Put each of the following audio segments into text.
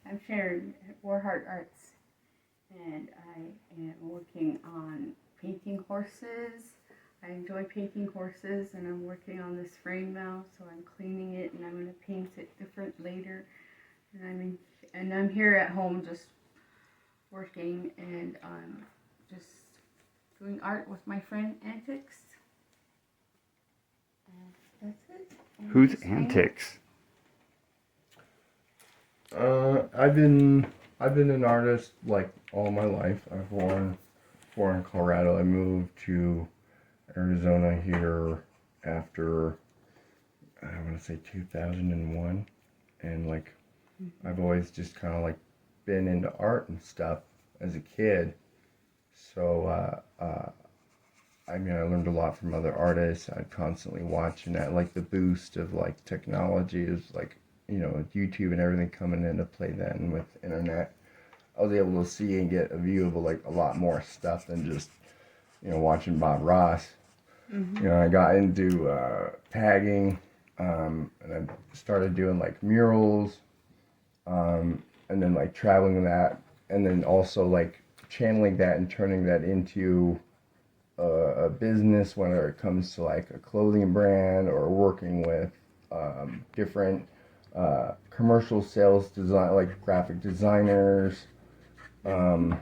I'm Sharon at Warheart Arts, and I am working on painting horses. I enjoy painting horses, and I'm working on this frame now, so I'm cleaning it, and I'm going to paint it different later. And I'm here at home just working, and I'm just doing art with my friend ANTX. And that's it. And Who's just ANTX? I've been an artist like all my life. I was born in Colorado. I moved to Arizona here after I want to say 2001, and like I've always just kind of like been into art and stuff as a kid. So I mean, I learned a lot from other artists. I constantly watching that, like the boost of like technology is like, you know, YouTube and everything coming into play then with internet. I was able to see and get a view of like a lot more stuff than just, you know, watching Bob Ross. You know, I got into tagging, and I started doing like murals, and then like traveling that, and then also like channeling that and turning that into a business, whether it comes to like a clothing brand or working with different commercial sales design, like graphic designers, and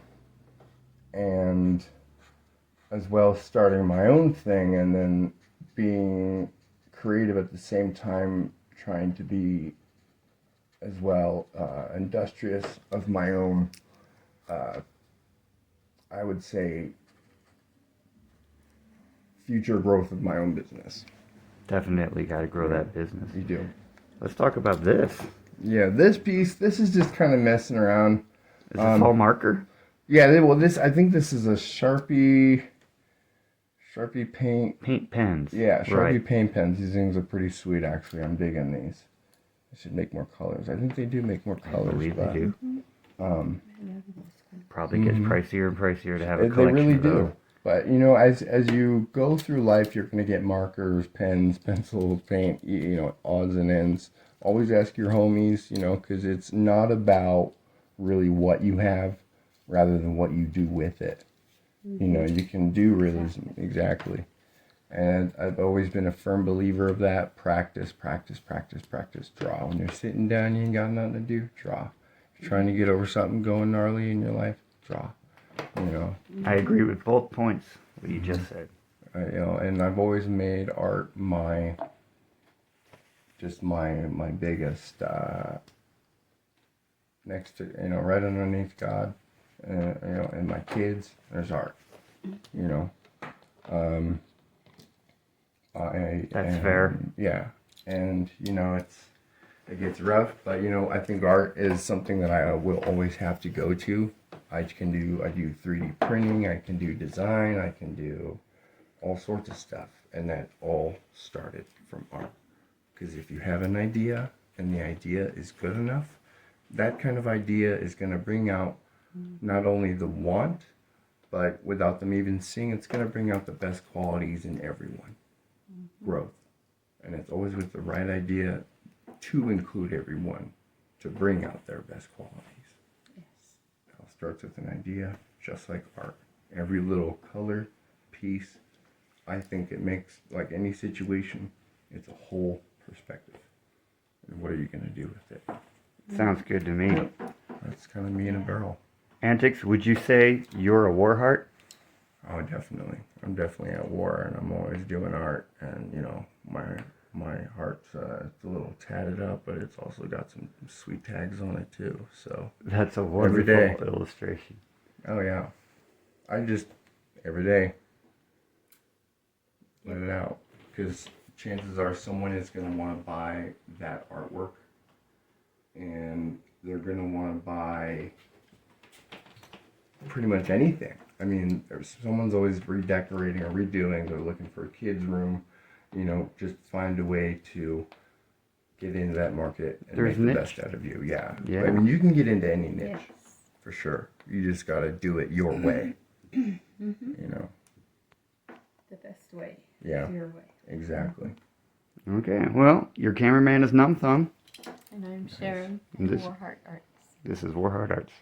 as well as starting my own thing, and then being creative at the same time, trying to be as well industrious of my own, I would say, future growth of my own business. Definitely got to grow that business. You do. Let's talk about this. Yeah, this piece, this is just kind of messing around. Is this all marker? Yeah, well, I think this is a Sharpie paint. Paint pens. Yeah, Sharpie Right. paint pens. These things are pretty sweet, actually. I'm digging these. I should make more colors. I think they do make more I colors. believe they do. Um, Probably gets pricier and pricier to have a they collection really of those. do. But, you know, as you go through life, you're going to get markers, pens, pencils, paint, you know, odds and ends. Always ask your homies, you know, because it's not about really what you have rather than what you do with it. You know, you can do realism. Exactly. And I've always been a firm believer of that. Practice, practice, practice, practice, draw. When you're sitting down, you ain't got nothing to do, draw. You're trying to get over something going gnarly in your life, draw. You know. I agree with both points, what you just said. You know, and I've always made art my biggest, next to, you know, right underneath God, you know, and my kids, there's art, you know. That's fair. Yeah, and you know, it gets rough, but you know, I think art is something that I will always have to go to. I do 3D printing, I can do design, I can do all sorts of stuff, and that all started from art. Because if you have an idea and the idea is good enough, that kind of idea is going to bring out not only the want, but without them even seeing, it's going to bring out the best qualities in everyone. Growth. And it's always with the right idea to include everyone to bring out their best qualities. It all starts with an idea, just like art. Every little color, piece, I think it makes, like any situation, it's a whole perspective. And what are you going to do with it? Sounds good to me. That's kind of me in a barrel. ANTX, would you say you're a Warheart? Oh, definitely. I'm definitely at war, and I'm always doing art. And you know, my heart's it's a little tatted up, but it's also got some sweet tags on it too. So That's a every day. wonderful illustration. Oh yeah, I just every day let it out, because chances are someone is going to want to buy that artwork, and they're going to want to buy pretty much anything. I mean, someone's always redecorating or redoing. They're looking for a kid's room. You know, just find a way to get into that market and There's make the niche. best out of you. Yeah. Yeah. I mean, you can get into any niche, Yes. for sure. You just got to do it your way. You know. The best way. Yeah. Your way. Exactly. Okay, well, your cameraman is Numb Thumb. And I'm Sharon And at this- Warheart Arts. This is Warheart Arts.